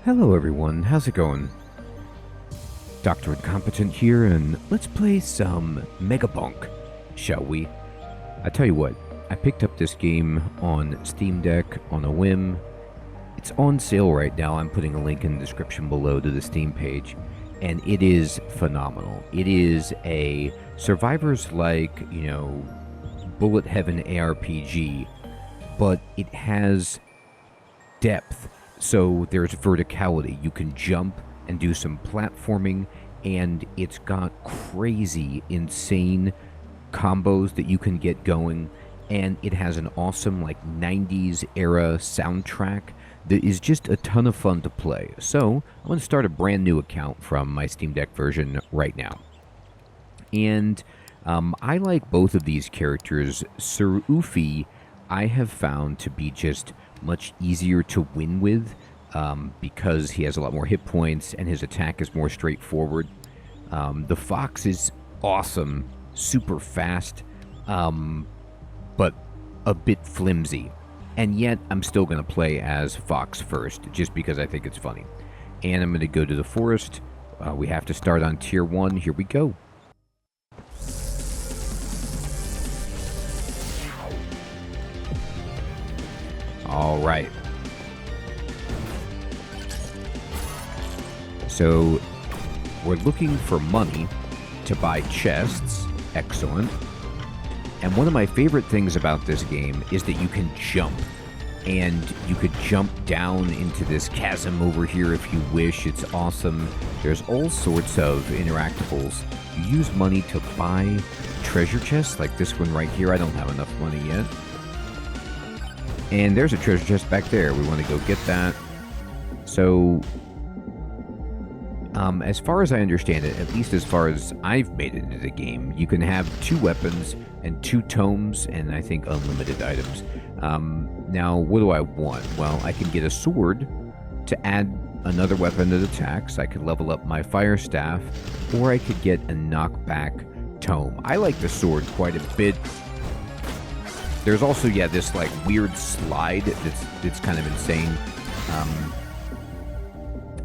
Hello everyone, how's it going? Dr. Incompetent here, and let's play some Megabonk, shall we? I tell you what, I picked up this game on Steam Deck on a whim. It's on sale right now. I'm putting a link in the description below to the Steam page, and it is phenomenal. It is a survivors-like, bullet heaven ARPG, but it has depth. So there's verticality. You can jump and do some platforming, and it's got crazy, insane combos that you can get going, and it has an awesome 90s era soundtrack that is just a ton of fun to play. So I'm going to start a brand new account from my Steam Deck version right now. And I like both of these characters. Sir Ufi I have found to be just much easier to win with because he has a lot more hit points and his attack is more straightforward. The Fox is awesome, super fast, but a bit flimsy. And yet I'm still going to play as Fox first, just because I think it's funny. And I'm going to go to the forest. We have to start on tier 1. Here we go. All right. So we're looking for money to buy chests. Excellent. And one of my favorite things about this game is that you can jump. And you could jump down into this chasm over here if you wish. It's awesome. There's all sorts of interactables. You use money to buy treasure chests, like this one right here. I don't have enough money yet. And there's a treasure chest back there. We want to go get that. So, as far as I understand it, at least as far as I've made it into the game, you can have 2 weapons and 2 tomes, and I think unlimited items. Now, what do I want? Well, I can get a sword to add another weapon that attacks. I could level up my fire staff, or I could get a knockback tome. I like the sword quite a bit. There's also, this weird slide that's kind of insane.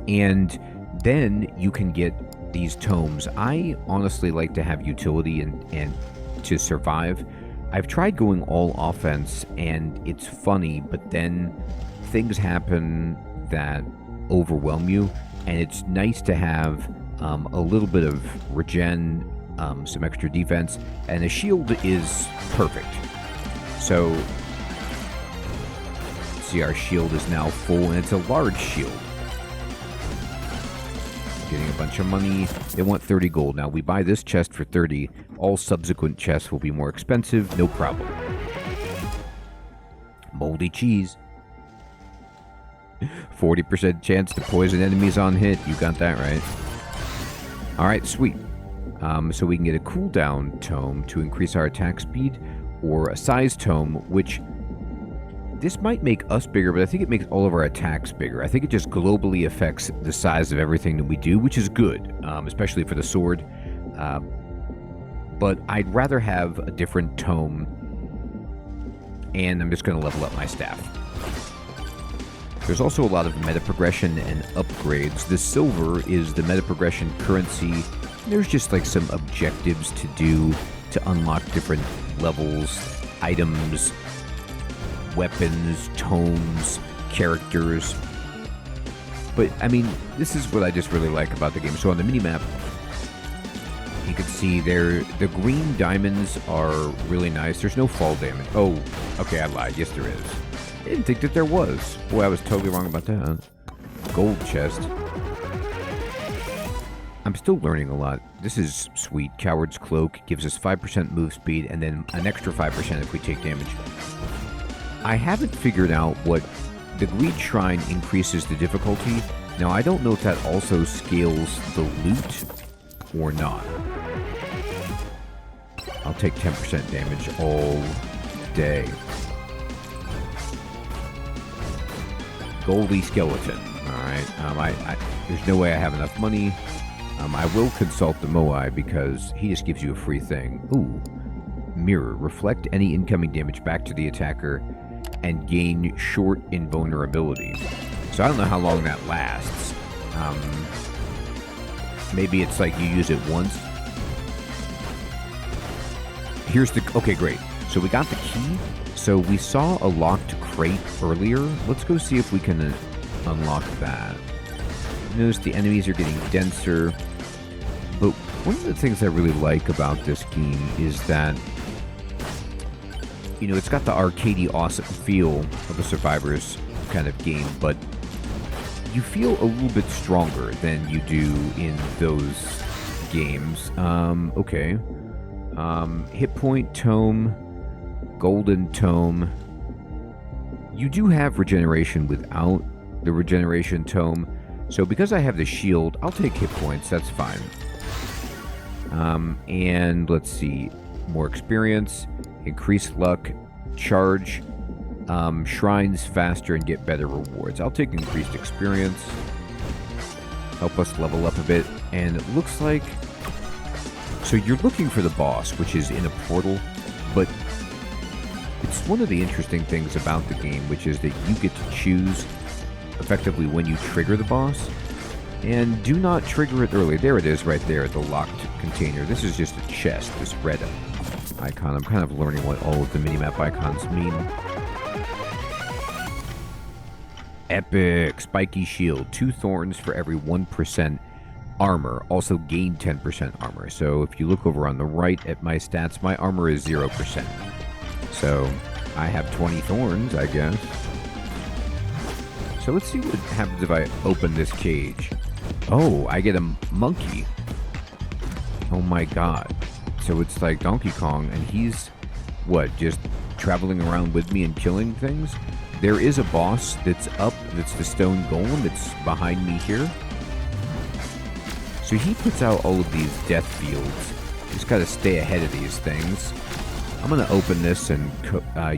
And then you can get these tomes. I honestly like to have utility and to survive. I've tried going all offense, and it's funny, but then things happen that overwhelm you, and it's nice to have a little bit of regen, some extra defense, and a shield is perfect. So, see, our shield is now full, and it's a large shield. Getting a bunch of money. They want 30 gold. Now, we buy this chest for 30. All subsequent chests will be more expensive. No problem. Moldy cheese. 40% chance to poison enemies on hit. You got that right. Alright, sweet. So we can get a cooldown tome to increase our attack speed, or a size tome, which this might make us bigger, but I think it makes all of our attacks bigger. I think it just globally affects the size of everything that we do, which is good, especially for the sword. But I'd rather have a different tome, and I'm just going to level up my staff. There's also a lot of meta progression and upgrades. The silver is the meta progression currency. There's just some objectives to do to unlock different levels, items, weapons, tomes, characters. But, I mean, this is what I just really like about the game. So on the minimap, you can see the green diamonds are really nice. There's no fall damage. Oh, okay, I lied. Yes, there is. I didn't think that there was. Boy, I was totally wrong about that. Gold chest. I'm still learning a lot. This is sweet. Coward's Cloak gives us 5% move speed, and then an extra 5% if we take damage. I haven't figured out what the Greed Shrine increases the difficulty. Now, I don't know if that also scales the loot or not. I'll take 10% damage all day. Goldie Skeleton. Alright, there's no way I have enough money. I will consult the Moai because he just gives you a free thing. Ooh. Mirror. Reflect any incoming damage back to the attacker and gain short invulnerability. So I don't know how long that lasts. Maybe it's like you use it once. Here's the... Okay, great. So we got the key. So we saw a locked crate earlier. Let's go see if we can unlock that. Notice the enemies are getting denser. But one of the things I really like about this game is that, you know, it's got the arcadey awesome feel of a Survivors kind of game, but you feel a little bit stronger than you do in those games. Okay. Hit point tome, golden tome. You do have regeneration without the regeneration tome. So because I have the shield, I'll take hit points. That's fine. And let's see. More experience, increased luck, charge, shrines faster, and get better rewards. I'll take increased experience. Help us level up a bit. And it looks like... So you're looking for the boss, which is in a portal, but it's one of the interesting things about the game, which is that you get to choose effectively when you trigger the boss, and do not trigger it early. There it is right there, the locked container. This is just a chest, this red icon. I'm kind of learning what all of the minimap icons mean. Epic! Spiky shield. 2 thorns for every 1% armor. Also gain 10% armor. So if you look over on the right at my stats, my armor is 0%. So I have 20 thorns, I guess. So let's see what happens if I open this cage. Oh, I get a monkey. Oh my god. So it's like Donkey Kong, and he's, what, just traveling around with me and killing things? There is a boss that's up, that's the stone golem, that's behind me here. So he puts out all of these death fields. Just gotta stay ahead of these things. I'm gonna open this and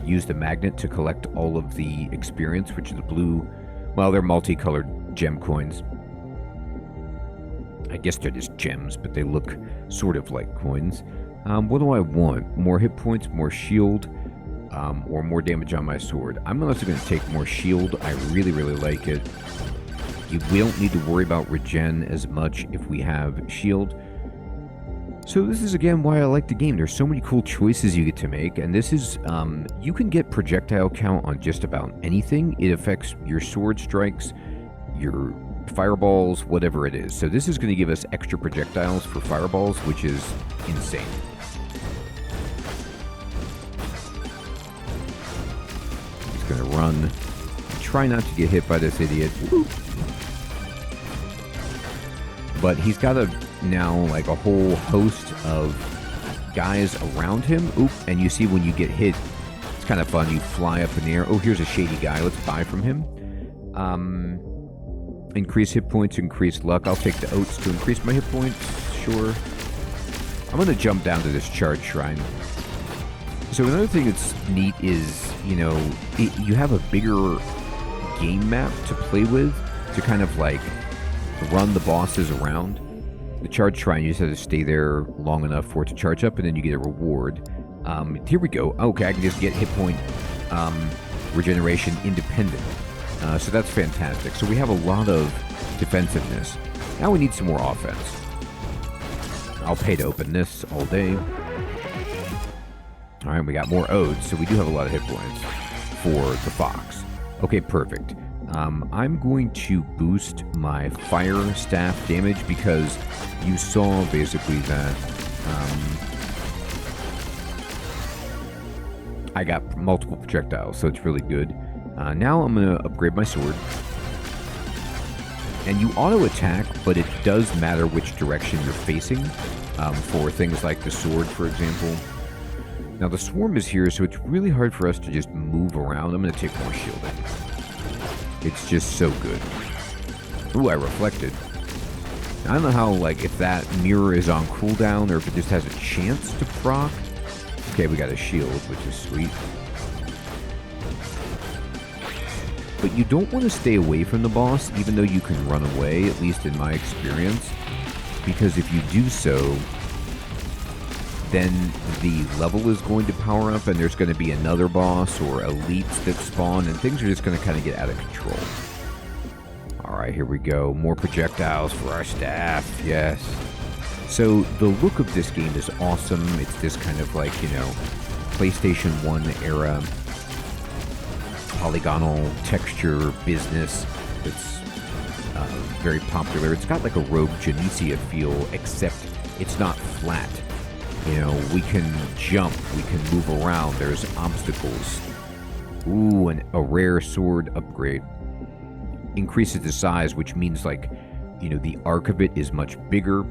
use the magnet to collect all of the experience, which is the blue... Well, they're multicolored gem coins. I guess they're just gems, but they look sort of like coins. What do I want? More hit points, more shield, or more damage on my sword. I'm also going to take more shield. I really, really like it. We don't need to worry about regen as much if we have shield. So this is, again, why I like the game. There's so many cool choices you get to make, and this is, you can get projectile count on just about anything. It affects your sword strikes, your fireballs, whatever it is. So this is going to give us extra projectiles for fireballs, which is insane. He's going to run. Try not to get hit by this idiot. Woo. But he's got now like a whole host of guys around him. Oop, and you see when you get hit, it's kind of fun. You fly up in the air. Oh, here's a shady guy. Let's buy from him. Increase hit points, increase luck. I'll take the oats to increase my hit points. Sure. I'm going to jump down to this charge shrine. So another thing that's neat is, you know, you have a bigger game map to play with to kind of like run the bosses around. The charge shrine, you just have to stay there long enough for it to charge up, and then you get a reward. Here we go. Okay, I can just get hit point regeneration independent. So that's fantastic. So we have a lot of defensiveness. Now we need some more offense. I'll pay to open this all day. Alright, we got more odes, so we do have a lot of hit points for the fox. Okay, perfect. I'm going to boost my fire staff damage because you saw basically that I got multiple projectiles, so it's really good. Now I'm going to upgrade my sword. And you auto-attack, but it does matter which direction you're facing for things like the sword, for example. Now the swarm is here, so it's really hard for us to just move around. I'm going to take more shielding. It's just so good. Ooh, I reflected. I don't know how, like, if that mirror is on cooldown or if it just has a chance to proc. Okay, we got a shield, which is sweet. But you don't want to stay away from the boss, even though you can run away, at least in my experience. Because if you do so, then the level is going to power up and there's going to be another boss or elites that spawn, and things are just going to kind of get out of control. Alright, here we go. More projectiles for our staff. Yes. So, the look of this game is awesome. It's this kind of like, you know, PlayStation 1 era polygonal texture business that's very popular. It's got like a Rogue Genesia feel, except it's not flat. You know, we can jump, we can move around, there's obstacles. Ooh, and a rare sword upgrade. Increases the size, which means like, you know, the arc of it is much bigger,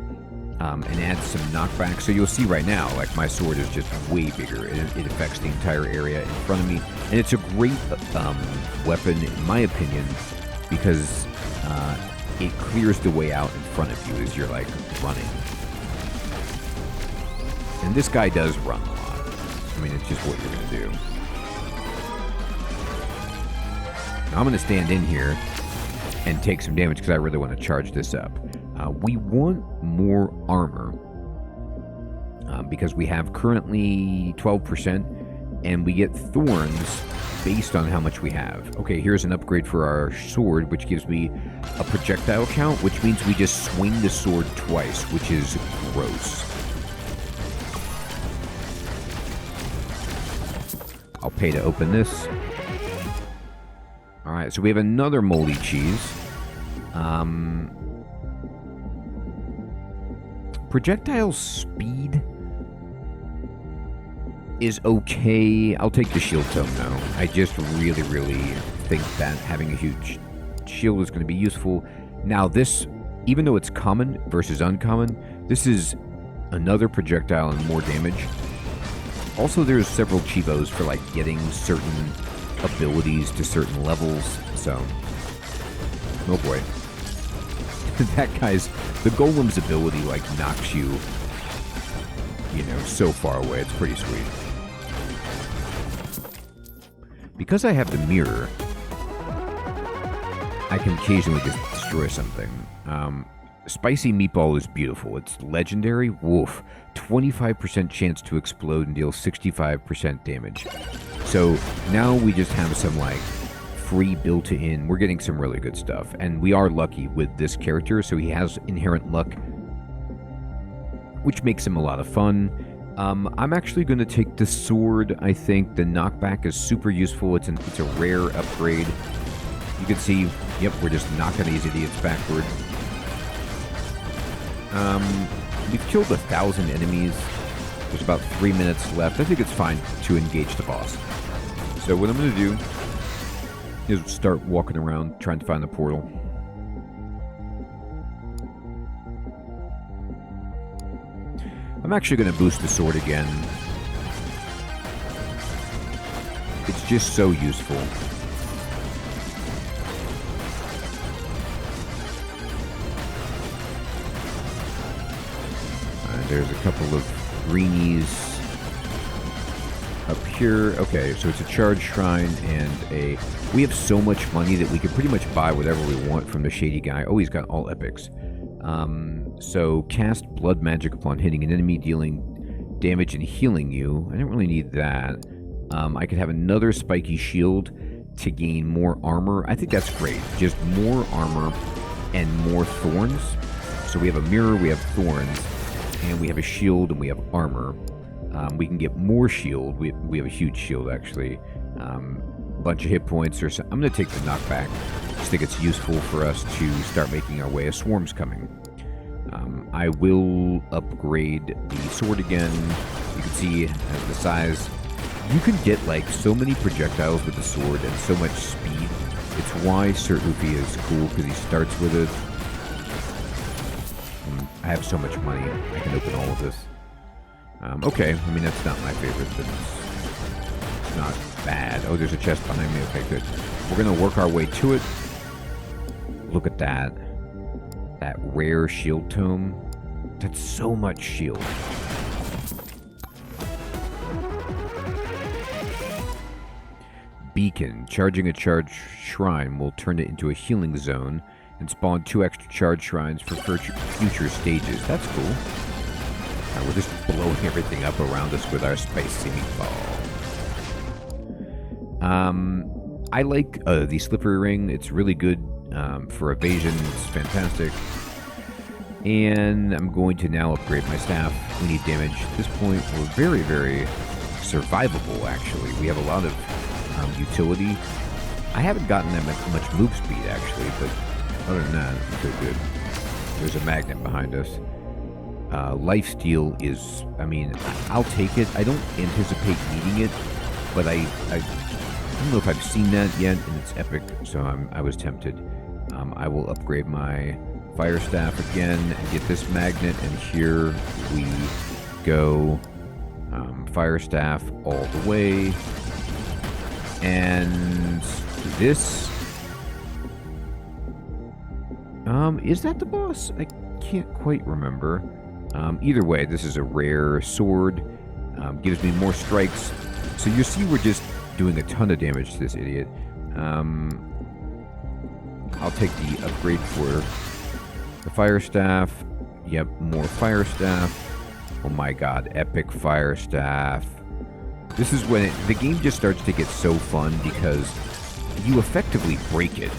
and adds some knockback. So you'll see right now, like my sword is just way bigger. It affects the entire area in front of me. And it's a great weapon, in my opinion, because it clears the way out in front of you as you're like running. And this guy does run a lot. I mean, it's just what you're going to do. Now I'm going to stand in here and take some damage because I really want to charge this up. We want more armor because we have currently 12% and we get thorns based on how much we have. Okay, here's an upgrade for our sword, which gives me a projectile count, which means we just swing the sword twice, which is gross. I'll pay to open this. Alright, so we have another moldy cheese. Projectile speed is okay. I'll take the shield tome though. I just really, really think that having a huge shield is going to be useful. Now this, even though it's common versus uncommon, this is another projectile and more damage. Also, there's several cheevos for like getting certain abilities to certain levels, so oh boy. That guy's, the golem's ability like knocks you, you know, so far away. It's pretty sweet. Because I have the mirror, I can occasionally just destroy something. Spicy meatball is beautiful. It's legendary. Woof. 25% chance to explode and deal 65% damage. So now we just have some like free built-in. We're getting some really good stuff, and we are lucky with this character, so he has inherent luck, which makes him a lot of fun. I'm actually going to take the sword. I think the knockback is super useful. It's a rare upgrade. You can see, yep, we're just knocking these idiots backward. We've killed 1,000 enemies. There's about 3 minutes left. I think it's fine to engage the boss. So what I'm going to do is start walking around trying to find the portal. I'm actually going to boost the sword again. It's just so useful. There's a couple of greenies up here. Okay, so it's a charge shrine and a... We have so much money that we can pretty much buy whatever we want from the shady guy. Oh, he's got all epics. So cast blood magic upon hitting an enemy, dealing damage and healing you. I don't really need that. I could have another spiky shield to gain more armor. I think that's great. Just more armor and more thorns. So we have a mirror, we have thorns, and we have a shield, and we have armor. We can get more shield. We have a huge shield, actually. Bunch of hit points. Or so. I'm going to take the knockback. I just think it's useful for us to start making our way as swarms coming. I will upgrade the sword again. You can see the size. You can get like so many projectiles with the sword and so much speed. It's why Sir Ufi is cool, because he starts with it. I have so much money. I can open all of this. Okay, I mean, that's not my favorite, but it's not bad. Oh, there's a chest behind me. Okay, good. We're going to work our way to it. Look at that. That rare shield tome. That's so much shield. Beacon. Charging a charge shrine will turn it into a healing zone and spawn 2 extra charge shrines for future stages. That's cool. Right, we're just blowing everything up around us with our spicy meatball. I like the slippery ring. It's really good For evasion, it's fantastic. And I'm going to now upgrade my staff. We need damage. At this point, we're very, very survivable, actually. We have a lot of utility. I haven't gotten that much move speed, actually, but other than that, we feel good. There's a magnet behind us. Lifesteal is, I mean, I'll take it. I don't anticipate needing it, but I don't know if I've seen that yet, and it's epic, so I was tempted. I will upgrade my fire staff again and get this magnet, and here we go. Fire staff all the way. And this... is that the boss? I can't quite remember. Either way, this is a rare sword. Gives me more strikes. So you see we're just doing a ton of damage to this idiot. I'll take the upgrade for the fire staff. Yep, more fire staff. Oh my god, epic fire staff. This is when the game just starts to get so fun because you effectively break it.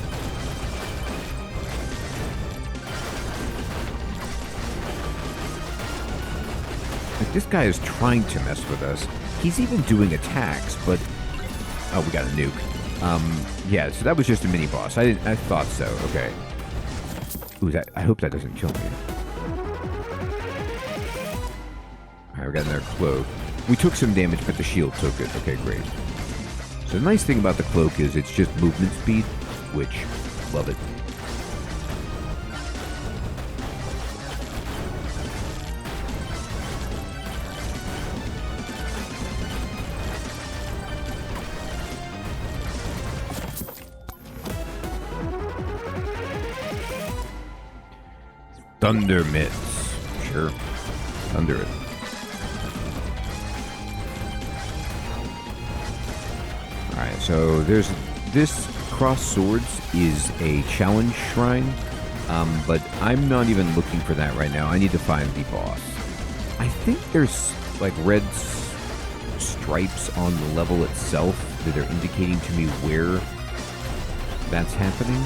Like, this guy is trying to mess with us. He's even doing attacks, but... Oh, we got a nuke. Yeah, so that was just a mini-boss. I thought so. Okay. Ooh, I hope that doesn't kill me. Alright, we got another cloak. We took some damage, but the shield took it. Okay, great. So the nice thing about the cloak is it's just movement speed, which, love it. Thunder mitts. Sure. Thunder it. Alright, so there's this cross swords is a challenge shrine, but I'm not even looking for that right now. I need to find the boss. I think there's like red stripes on the level itself that are indicating to me where that's happening.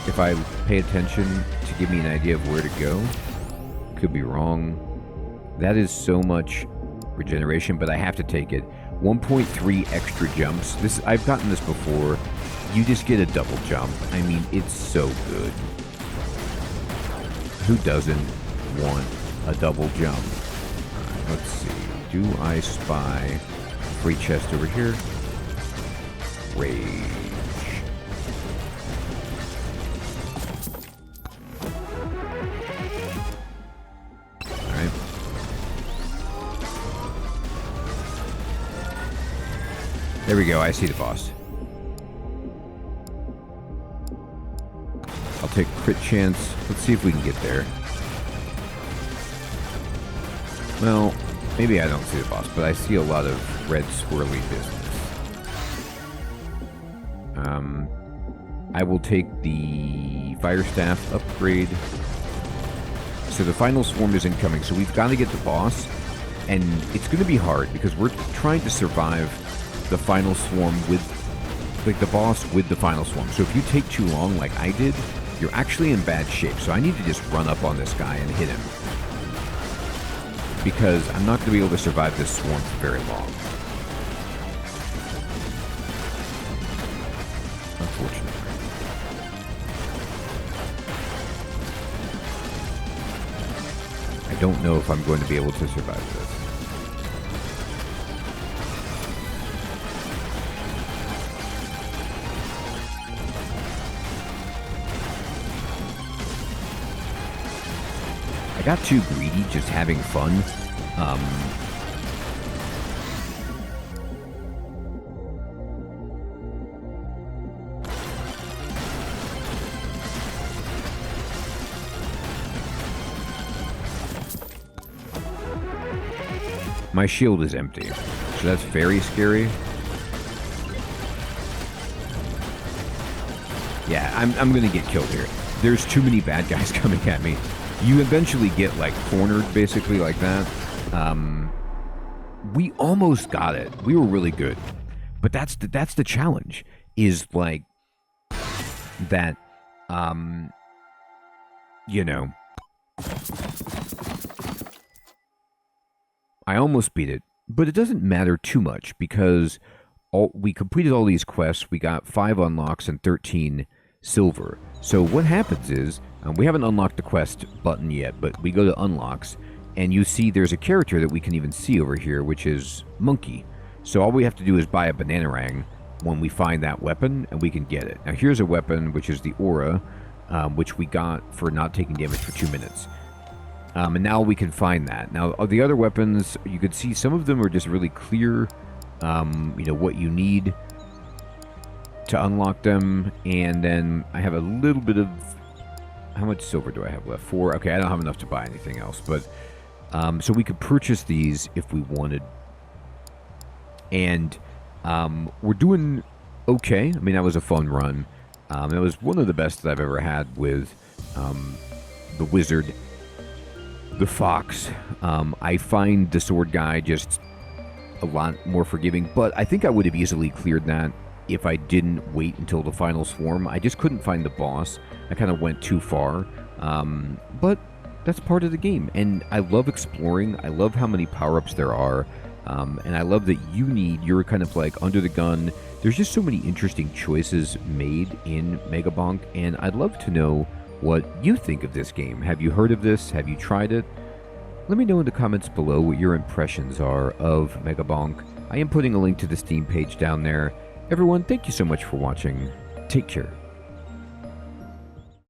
If I pay attention to give me an idea of where to go. Could be wrong. That is so much regeneration, but I have to take it. 1.3 extra jumps. I've gotten this before. You just get a double jump. I mean, it's so good. Who doesn't want a double jump? Right, let's see. Do I spy free chest over here? Rage. There we go, I see the boss. I'll take crit chance. Let's see if we can get there. Well, maybe I don't see the boss, but I see a lot of red swirly business. I will take the fire staff upgrade. So the final swarm is incoming, so we've got to get the boss, and it's going to be hard because we're trying to survive the final swarm with, like, the boss with the final swarm. So if you take too long, like I did, you're actually in bad shape. So I need to just run up on this guy and hit him, because I'm not going to be able to survive this swarm for very long. Unfortunately. I don't know if I'm going to be able to survive this. I got too greedy just having fun. My shield is empty, so that's very scary. Yeah, I'm gonna get killed here. There's too many bad guys coming at me. You eventually get, like, cornered, basically, like that. We almost got it. We were really good. But that's the challenge, is, like, that You know, I almost beat it, but it doesn't matter too much because we completed all these quests. We got 5 unlocks and 13 silver. So what happens is, we haven't unlocked the quest button yet, but we go to unlocks, and you see there's a character that we can even see over here, which is Monkey. So all we have to do is buy a Bananarang when we find that weapon, and we can get it. Now here's a weapon, which is the Aura, which we got for not taking damage for 2 minutes. And now we can find that. Now, the other weapons, you could see some of them are just really clear, you know, what you need to unlock them. And then I have a little bit of... How much silver do I have left? 4? Okay, I don't have enough to buy anything else. But so we could purchase these if we wanted. And we're doing okay. I mean, that was a fun run. It was one of the best that I've ever had with the Wizard. The Fox. I find the Sword Guy just a lot more forgiving, but I think I would have easily cleared that if I didn't wait until the final swarm. I just couldn't find the boss. I kind of went too far, but that's part of the game, and I love exploring. I love how many power-ups there are, and I love that you're kind of like under the gun. There's just so many interesting choices made in Megabonk, and I'd love to know what you think of this game. Have you heard of this? Have you tried it? Let me know in the comments below what your impressions are of Megabonk. I am putting a link to the Steam page down there. Everyone, thank you so much for watching. Take care.